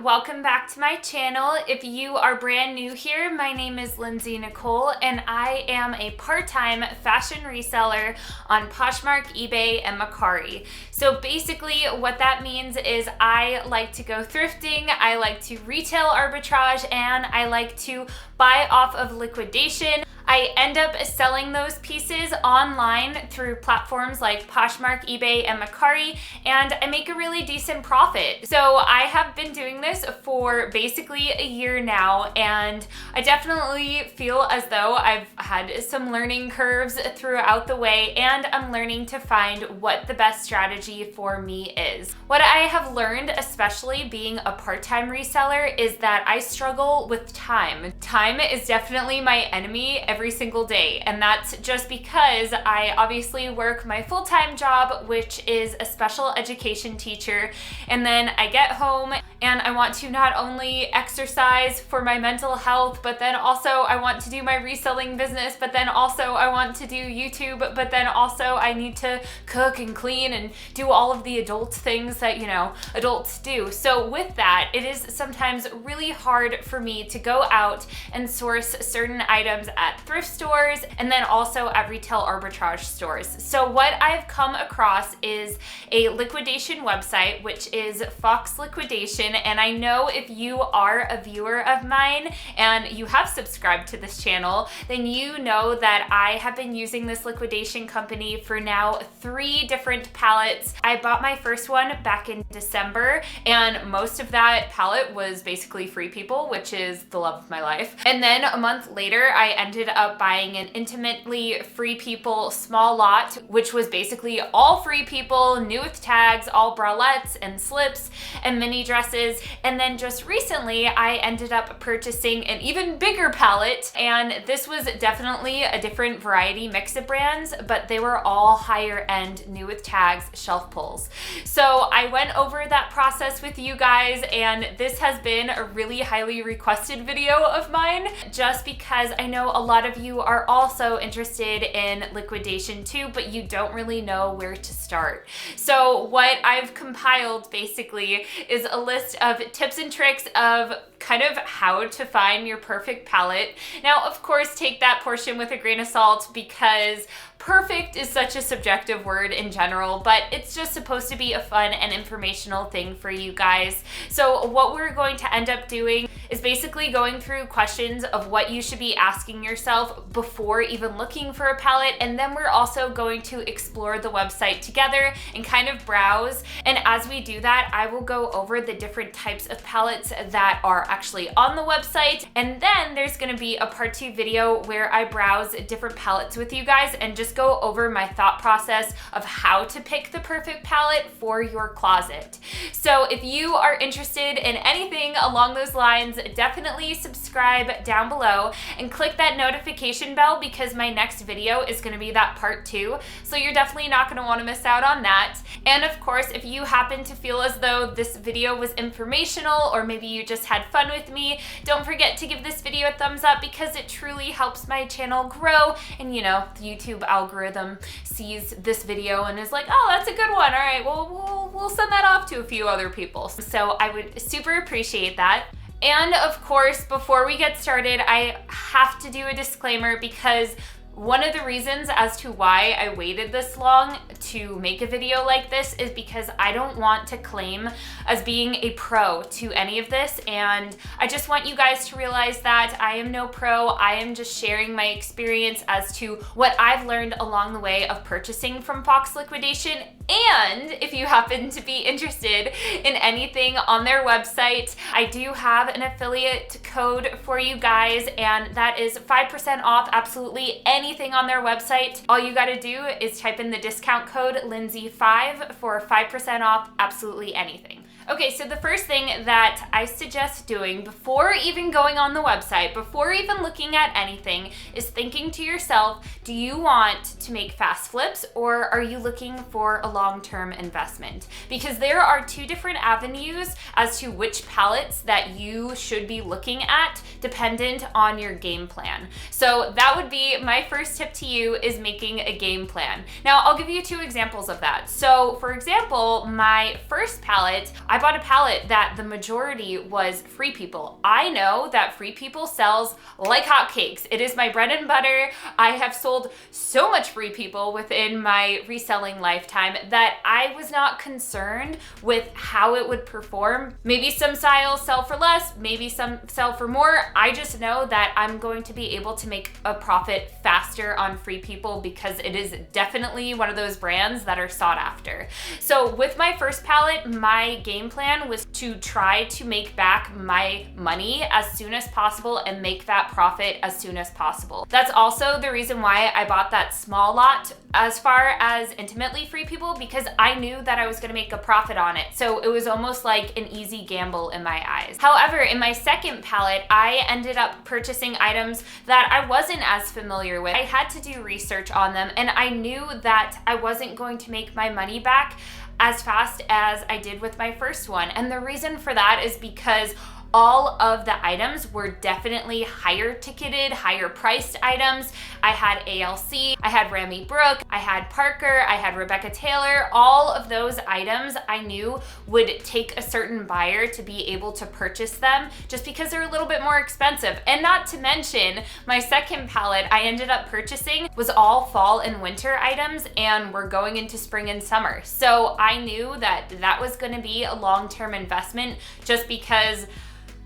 welcome back to my channel. If you are brand new here, my name is Lindsay Nicole and I am a part-time fashion reseller on Poshmark, eBay, and Mercari. So basically what that means is I like to go thrifting, I like to retail arbitrage, and I like to buy off of liquidation. I end up selling those pieces online through platforms like Poshmark, eBay, and Mercari, and I make a really decent profit. So I have been doing this for basically a year now, and I definitely feel as though I've had some learning curves throughout the way, and I'm learning to find what the best strategy for me is. What I have learned, especially being a part-time reseller, is that I struggle with time. Time is definitely my enemy every single day, and that's just because I obviously work my full-time job, which is a special education teacher, and then I get home and I want to not only exercise for my mental health, but then also I want to do my reselling business, but then also I want to do YouTube, but then also I need to cook and clean and do all of the adult things that, you know, adults do. So with that, it is sometimes really hard for me to go out and source certain items at thrift stores and then also at retail arbitrage stores. So what I've come across is a liquidation website, which is Fox Liquidation. And I know if you are a viewer of mine and you have subscribed to this channel, then you know that I have been using this liquidation company for now 3 different pallets. I bought my first one back in December, and most of that pallet was basically Free People, which is the love of my life. And then a month later, I ended up buying an intimately Free People small lot, which was basically all Free People, new with tags, all bralettes and slips and mini dresses. And then just recently, I ended up purchasing an even bigger pallet, and this was definitely a different variety mix of brands, but they were all higher end, new with tags, shelf pulls. So I went over that process with you guys, and this has been a really highly requested video of mine, just because I know a lot of you are also interested in liquidation too, but you don't really know where to start. So what I've compiled basically is a list of tips and tricks of kind of how to find your perfect pallet. Now, of course, take that portion with a grain of salt, because perfect is such a subjective word in general, but it's just supposed to be a fun and informational thing for you guys. So what we're going to end up doing is basically going through questions of what you should be asking yourself before even looking for a pallet, and then we're also going to explore the website together and kind of browse. And as we do that, I will go over the different types of pallets that are actually on the website, and then there's going to be a part 2 video where I browse different pallets with you guys and just go over my thought process of how to pick the perfect pallet for your closet. So if you are interested in anything along those lines, definitely subscribe down below and click that notification bell, because my next video is going to be that part 2. So you're definitely not going to want to miss out on that. And of course, if you happen to feel as though this video was informational, or maybe you just had fun with me, don't forget to give this video a thumbs up, because it truly helps my channel grow. And you know, the YouTube algorithm sees this video and is like, oh, that's a good one. All right, well, we'll send that off to a few other people. So I would super appreciate that. And of course, before we get started, I have to do a disclaimer, because one of the reasons as to why I waited this long to make a video like this is because I don't want to claim as being a pro to any of this, and I just want you guys to realize that I am no pro. I am just sharing my experience as to what I've learned along the way of purchasing from Fox Liquidation. And if you happen to be interested in anything on their website, I do have an affiliate code for you guys, and that is 5% off absolutely anything on their website. All you gotta do is type in the discount code Lindsay5 for 5% off absolutely anything. Okay, so the first thing that I suggest doing before even going on the website, before even looking at anything, is thinking to yourself, do you want to make fast flips, or are you looking for a long-term investment? Because there are 2 different avenues as to which pallets that you should be looking at, dependent on your game plan. So that would be my first tip to you, is making a game plan. Now, I'll give you 2 examples of that. So for example, my first pallet, I bought a pallet that the majority was Free People. I know that Free People sells like hotcakes. It is my bread and butter. I have sold so much Free People within my reselling lifetime that I was not concerned with how it would perform. Maybe some styles sell for less, maybe some sell for more. I just know that I'm going to be able to make a profit faster on Free People because it is definitely one of those brands that are sought after. So with my first pallet, my game plan was to try to make back my money as soon as possible and make that profit as soon as possible. That's also the reason why I bought that small lot as far as Intimately Free People, because I knew that I was gonna make a profit on it. So it was almost like an easy gamble in my eyes. However, in my second pallet, I ended up purchasing items that I wasn't as familiar with. I had to do research on them, and I knew that I wasn't going to make my money back as fast as I did with my first one. And the reason for that is because all of the items were definitely higher ticketed, higher priced items. I had ALC, I had Rami Brooke, I had Parker, I had Rebecca Taylor. All of those items I knew would take a certain buyer to be able to purchase them just because they're a little bit more expensive. And not to mention, my second pallet I ended up purchasing was all fall and winter items, and we're going into spring and summer. So I knew that that was gonna be a long-term investment just because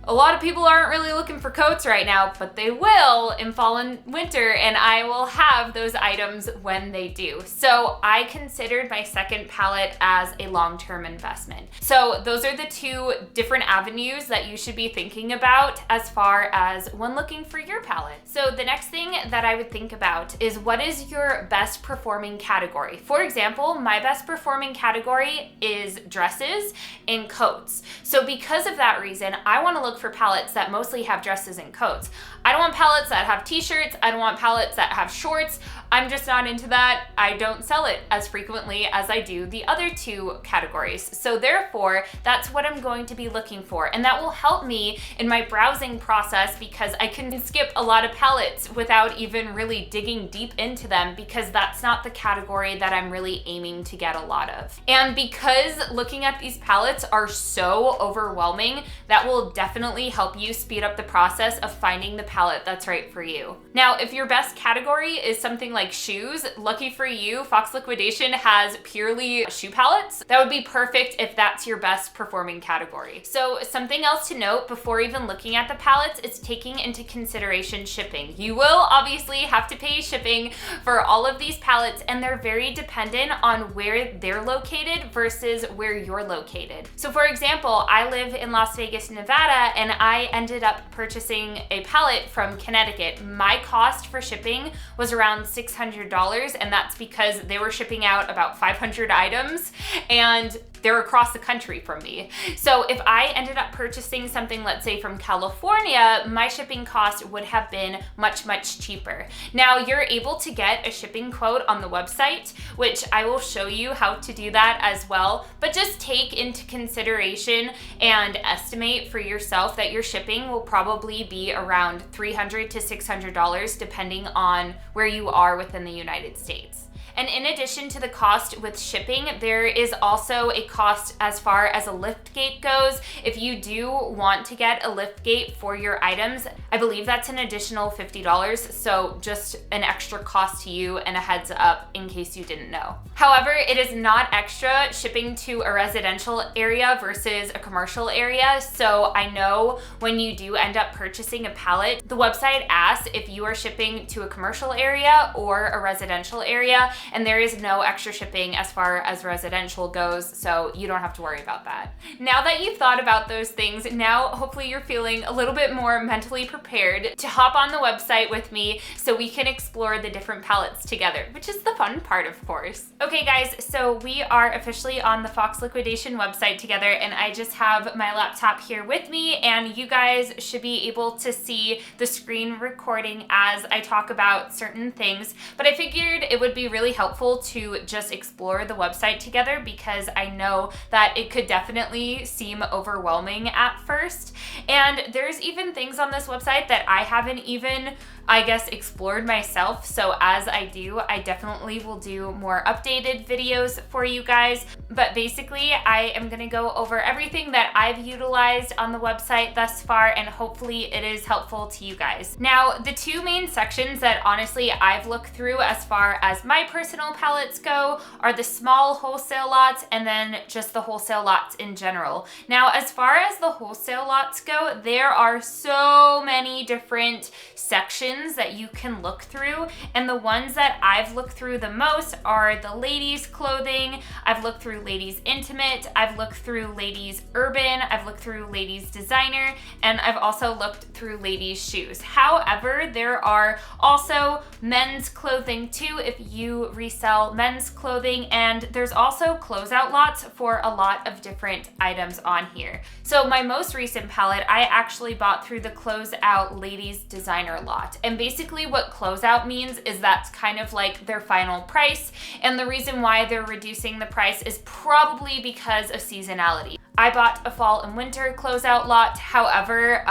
a lot of people aren't really looking for coats right now, but they will in fall and winter, and I will have those items when they do. So I considered my second pallet as a long-term investment. So those are the two different avenues that you should be thinking about as far as when looking for your pallet. So the next thing that I would think about is, what is your best performing category? For example, my best performing category is dresses and coats. So because of that reason, I want to look for pallets that mostly have dresses and coats. I don't want pallets that have t-shirts. I don't want pallets that have shorts. I'm just not into that. I don't sell it as frequently as I do the other two categories. So therefore, that's what I'm going to be looking for. And that will help me in my browsing process because I can skip a lot of pallets without even really digging deep into them because that's not the category that I'm really aiming to get a lot of. And because looking at these pallets are so overwhelming, that will definitely help you speed up the process of finding the pallet that's right for you. Now, if your best category is something like shoes, lucky for you, Fox Liquidation has purely shoe pallets. That would be perfect if that's your best performing category. So something else to note before even looking at the pallets is taking into consideration shipping. You will obviously have to pay shipping for all of these pallets, and they're very dependent on where they're located versus where you're located. So for example, I live in Las Vegas, Nevada, and I ended up purchasing a pallet from Connecticut. My cost for shipping was around $600, and that's because they were shipping out about 500 items, and they're across the country from me. So if I ended up purchasing something, let's say from California, my shipping cost would have been much, much cheaper. Now you're able to get a shipping quote on the website, which I will show you how to do that as well, but just take into consideration and estimate for yourself that your shipping will probably be around $300 to $600 depending on where you are within the United States. And in addition to the cost with shipping, there is also a cost as far as a lift gate goes. If you do want to get a lift gate for your items, I believe that's an additional $50. So just an extra cost to you and a heads up in case you didn't know. However, it is not extra shipping to a residential area versus a commercial area. So I know when you do end up purchasing a pallet, the website asks if you are shipping to a commercial area or a residential area, and there is no extra shipping as far as residential goes, so you don't have to worry about that. Now that you've thought about those things, now hopefully you're feeling a little bit more mentally prepared to hop on the website with me so we can explore the different pallets together, which is the fun part, of course. Okay guys, so we are officially on the Fox Liquidation website together, and I just have my laptop here with me, and you guys should be able to see the screen recording as I talk about certain things, but I figured it would be really helpful to just explore the website together because I know that it could definitely seem overwhelming at first. And there's even things on this website that I haven't even I guess, explored myself. So as I do, I definitely will do more updated videos for you guys. But basically, I am gonna go over everything that I've utilized on the website thus far, and hopefully it is helpful to you guys. Now, the two main sections that honestly I've looked through as far as my personal pallets go are the small wholesale lots and then just the wholesale lots in general. Now, as far as the wholesale lots go, there are so many different sections that you can look through, and the ones that I've looked through the most are the ladies clothing. I've looked through ladies intimate, I've looked through ladies urban, I've looked through ladies designer, and I've also looked through ladies shoes. However, there are also men's clothing too if you resell men's clothing, and there's also closeout lots for a lot of different items on here. So my most recent palette I actually bought through the closeout ladies designer lot, and basically what closeout means is that's kind of like their final price, and the reason why they're reducing the price is probably because of seasonality. I bought a fall and winter closeout lot. However,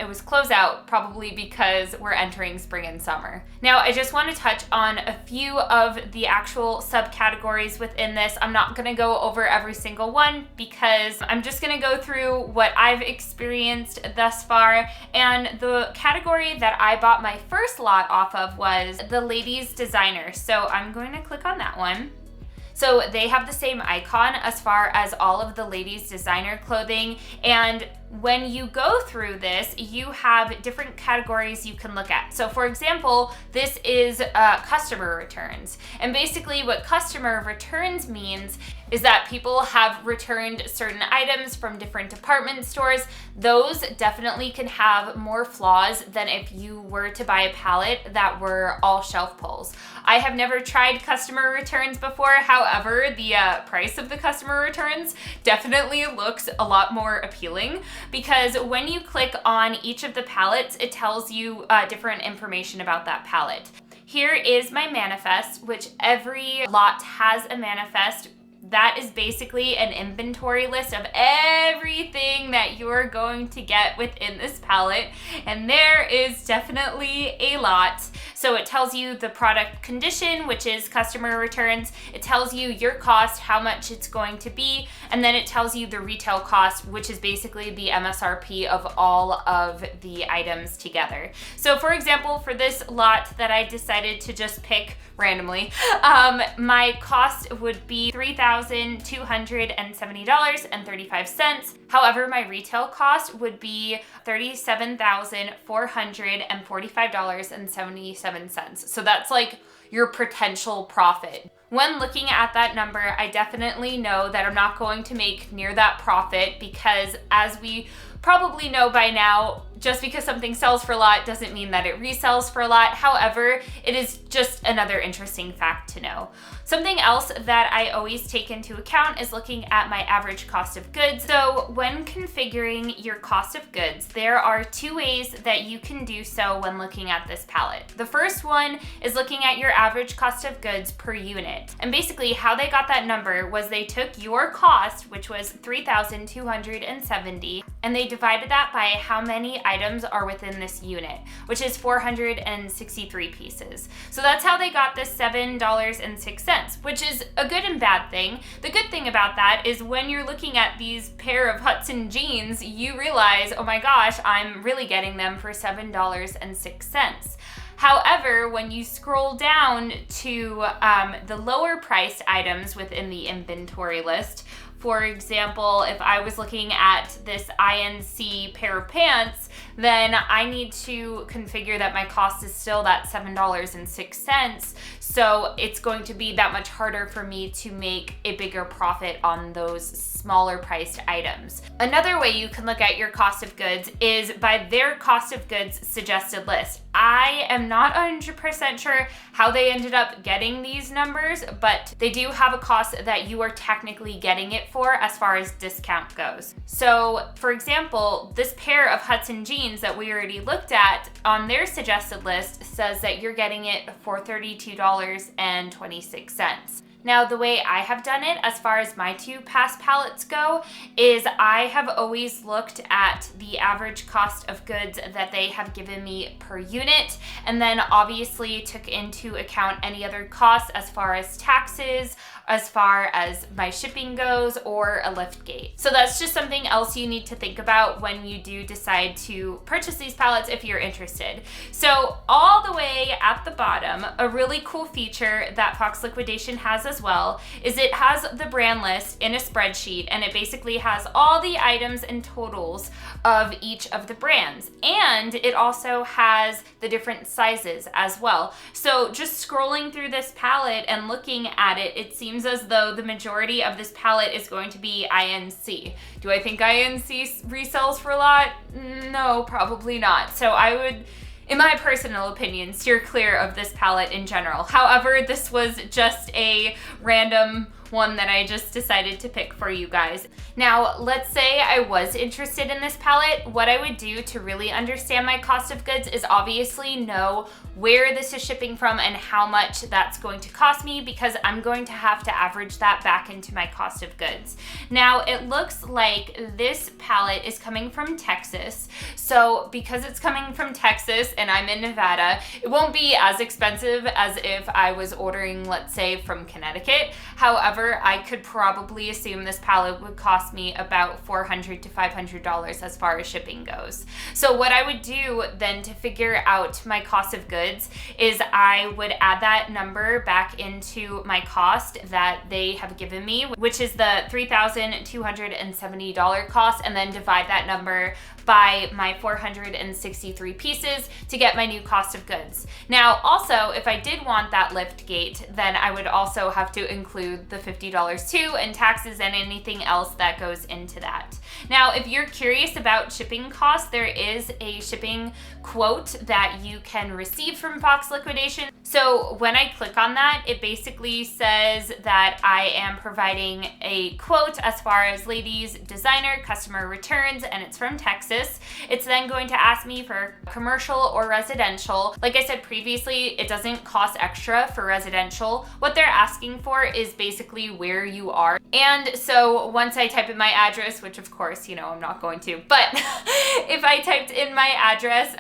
it was closeout probably because we're entering spring and summer. Now, I just want to touch on a few of the actual subcategories within this. I'm not going to go over every single one because I'm just going to go through what I've experienced thus far. And the category that I bought my first lot off of was the ladies designer. So I'm going to click on that one. So they have the same icon as far as all of the ladies designer clothing, and when you go through this, you have different categories you can look at. So for example, this is customer returns. And basically what customer returns means is that people have returned certain items from different department stores. Those definitely can have more flaws than if you were to buy a pallet that were all shelf pulls. I have never tried customer returns before. However, the price of the customer returns definitely looks a lot more appealing, because when you click on each of the pallets, it tells you different information about that pallet. Here is my manifest, which every lot has a manifest. That is basically an inventory list of everything that you're going to get within this pallet, and there is definitely a lot. So it tells you the product condition, which is customer returns. It tells you your cost, how much it's going to be, and then it tells you the retail cost, which is basically the MSRP of all of the items together. So for example, for this lot that I decided to just pick randomly, my cost would be $3,270.35. However, my retail cost would be $37,445.77. So that's like your potential profit. When looking at that number, I definitely know that I'm not going to make near that profit, because as we probably know by now, just because something sells for a lot doesn't mean that it resells for a lot. However, it is just another interesting fact to know. Something else that I always take into account is looking at my average cost of goods. So when configuring your cost of goods, there are two ways that you can do so when looking at this palette. The first one is looking at your average cost of goods per unit. And basically how they got that number was they took your cost, which was $3,270, and they divided that by how many items are within this unit, which is 463 pieces. So that's how they got this $7.06, which is a good and bad thing. The good thing about that is when you're looking at these pair of Hudson jeans, you realize, oh my gosh, I'm really getting them for $7.06. However, when you scroll down to the lower priced items within the inventory list, for example, if I was looking at this INC pair of pants, then I need to configure that my cost is still that $7.06. So it's going to be that much harder for me to make a bigger profit on those smaller priced items. Another way you can look at your cost of goods is by their cost of goods suggested list. I am not 100% sure how they ended up getting these numbers, but they do have a cost that you are technically getting it for as far as discount goes. So for example, this pair of Hudson jeans that we already looked at on their suggested list says that you're getting it for $32.26. Now, the way I have done it, as far as my 2 past pallets go, is I have always looked at the average cost of goods that they have given me per unit, and then obviously took into account any other costs as far as taxes, as far as my shipping goes, or a lift gate. So that's just something else you need to think about when you do decide to purchase these pallets if you're interested. So all the way at the bottom, a really cool feature that Fox Liquidation has as well is it has the brand list in a spreadsheet, and it basically has all the items and totals of each of the brands. And it also has the different sizes as well. So just scrolling through this palette and looking at it, it seems as though the majority of this palette is going to be INC. Do I think INC resells for a lot? No, probably not. So I would, in my personal opinion, steer clear of this palette in general. However, this was just a random one that I just decided to pick for you guys. Now, let's say I was interested in this palette. What I would do to really understand my cost of goods is obviously know where this is shipping from and how much that's going to cost me, because I'm going to have to average that back into my cost of goods. Now, it looks like this palette is coming from Texas. So because it's coming from Texas and I'm in Nevada, it won't be as expensive as if I was ordering, let's say, from Connecticut. However, I could probably assume this palette would cost me about $400 to $500 as far as shipping goes. So what I would do then to figure out my cost of goods is I would add that number back into my cost that they have given me, which is the $3,270 cost, and then divide that number by my 463 pieces to get my new cost of goods. Now, also, if I did want that lift gate, then I would also have to include the $50 too, and taxes and anything else that goes into that. Now, if you're curious about shipping costs, there is a shipping quote that you can receive from Fox Liquidation. So when I click on that, it basically says that I am providing a quote as far as ladies designer customer returns, and it's from Texas. It's then going to ask me for commercial or residential. Like I said previously, it doesn't cost extra for residential. What they're asking for is basically where you are. And so once I type in my address, which of course, you know, I'm not going to, but if I typed in my address,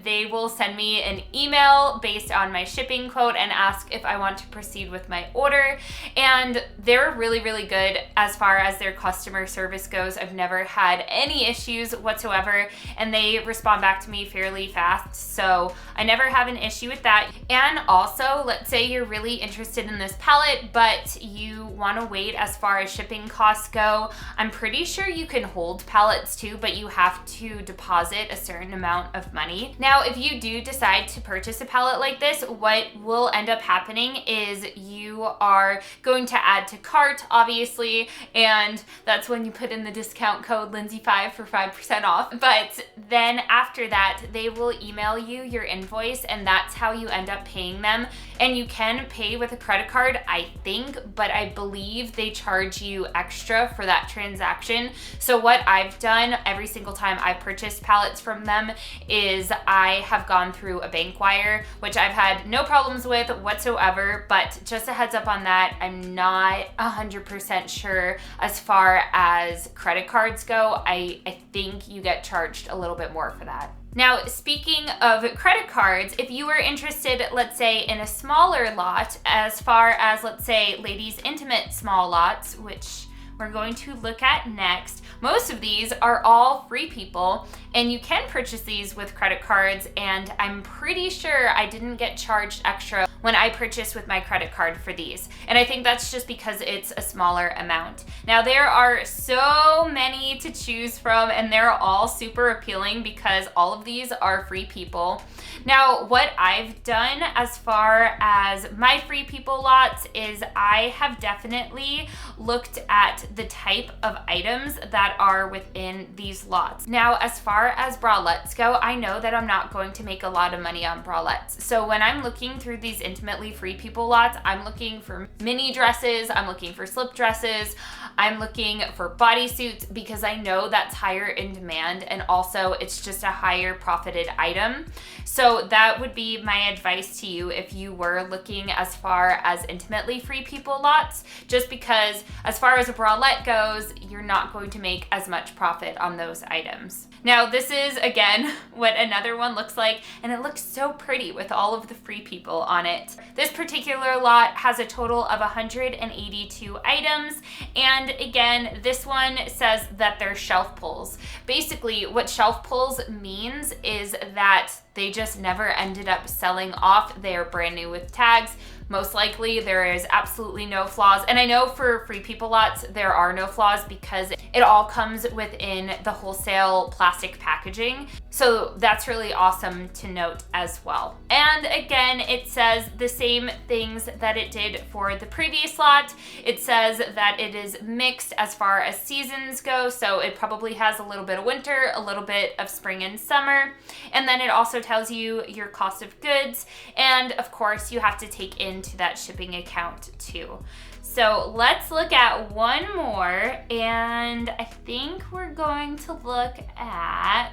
they will send me an email based on my shipping quote and ask if I want to proceed with my order. And they're really, really good as far as their customer service goes. I've never had any issues whatsoever, and they respond back to me fairly fast. So I never have an issue with that. And also, let's say you're really interested in this palette, but you want to wait as far as shipping costs go. I'm pretty sure you can hold pallets too, but you have to deposit a certain amount of money. Now, if you do decide to purchase a pallet like this, what will end up happening is you are going to add to cart, obviously, and that's when you put in the discount code Lindsay5 for 5% off. But then after that, they will email you your invoice, and that's how you end up paying them. And you can pay with a credit card, I think, but I believe they charge you extra for that transaction. So what I've done every single time I purchased pallets from them is I have gone through a bank wire, which I've had no problems with whatsoever. But just a heads up on that, I'm not 100% sure as far as credit cards go. I think you get charged a little bit more for that. Now, speaking of credit cards, if you were interested, let's say, in a smaller lot, as far as, let's say, ladies' intimate small lots, which we're going to look at next, most of these are all free people, and you can purchase these with credit cards, and I'm pretty sure I didn't get charged extra when I purchased with my credit card for these. And I think that's just because it's a smaller amount. Now, there are so many to choose from, and they're all super appealing because all of these are free people. Now, what I've done as far as my free people lots is I have definitely looked at the type of items that are within these lots. Now, as far as bralettes go, I know that I'm not going to make a lot of money on bralettes. So when I'm looking through these Intimately Free People lots, I'm looking for mini dresses, I'm looking for slip dresses, I'm looking for bodysuits because I know that's higher in demand, and also it's just a higher profited item. So that would be my advice to you if you were looking as far as Intimately Free People lots, just because as far as a bralette goes, you're not going to make as much profit on those items. Now this is again what another one looks like, and it looks so pretty with all of the Free People on it. This particular lot has a total of 182 items, and again, this one says that they're shelf pulls. Basically, what shelf pulls means is that they just never ended up selling off. They are brand new with tags. Most likely there is absolutely no flaws. And I know for Free People lots, there are no flaws because it all comes within the wholesale plastic packaging. So that's really awesome to note as well. And again, it says the same things that it did for the previous lot. It says that it is mixed as far as seasons go. So it probably has a little bit of winter, a little bit of spring and summer. And then it also tells you your cost of goods. And of course, you have to take into that shipping account too. So let's look at one more, and I think we're going to look at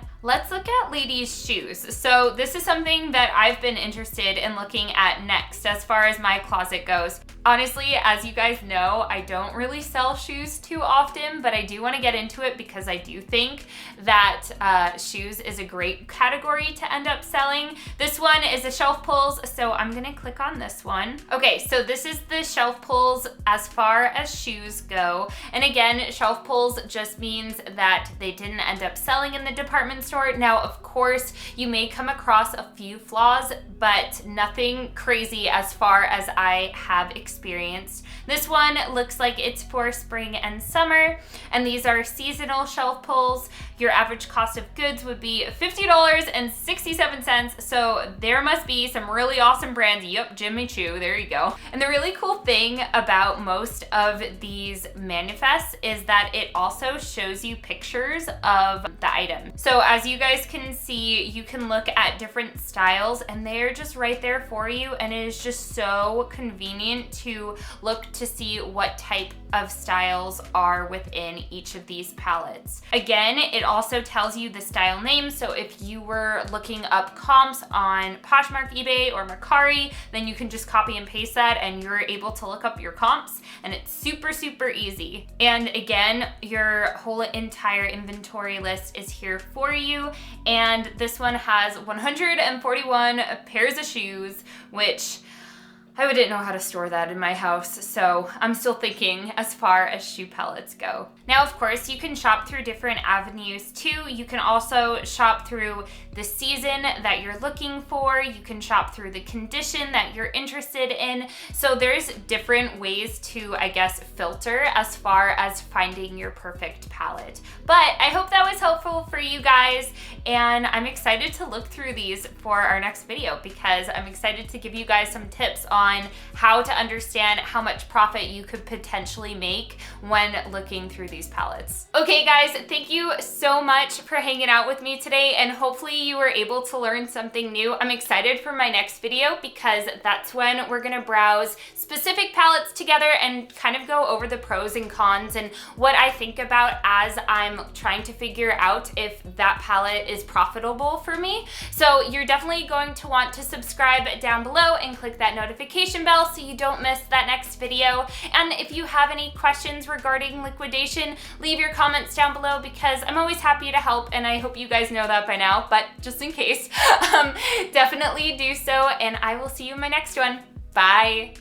ladies' shoes. So this is something that I've been interested in looking at next as far as my closet goes. Honestly, as you guys know, I don't really sell shoes too often, but I do want to get into it because I do think that shoes is a great category to end up selling. This one is the shelf pulls, so I'm gonna click on this one. Okay, so this is the shelf pulls as far as shoes go. And again, shelf pulls just means that they didn't end up selling in the department store. Now, of course, you may come across a few flaws, but nothing crazy as far as I have experienced. This one looks like it's for spring and summer, and these are seasonal shelf pulls. Your average cost of goods would be $50.67, so there must be some really awesome brands. Yep, Jimmy Choo, there you go. And the really cool thing about most of these manifests is that it also shows you pictures of the item. So as you guys can see, you can look at different styles, and they're just right there for you, and it is just so convenient to look to see what type of styles are within each of these palettes. Again, it also tells you the style name, so if you were looking up comps on Poshmark, eBay, or Mercari, then you can just copy and paste that and you're able to look up your comps, and it's super, super easy. And again, your whole entire inventory list is here for you, and this one has 141 pairs of shoes, which I wouldn't know how to store that in my house, so I'm still thinking as far as shoe pallets go. Now, of course, you can shop through different avenues too. You can also shop through the season that you're looking for. You can shop through the condition that you're interested in. So there's different ways to, I guess, filter as far as finding your perfect pallet. But I hope that was helpful for you guys, and I'm excited to look through these for our next video because I'm excited to give you guys some tips on how to understand how much profit you could potentially make when looking through these pallets. Okay guys, thank you so much for hanging out with me today, and hopefully you were able to learn something new. I'm excited for my next video because that's when we're gonna browse specific pallets together and kind of go over the pros and cons and what I think about as I'm trying to figure out if that pallet is profitable for me. So you're definitely going to want to subscribe down below and click that notification bell so you don't miss that next video. And if you have any questions regarding liquidation, leave your comments down below because I'm always happy to help, and I hope you guys know that by now, but just in case, definitely do so, and I will see you in my next one. Bye.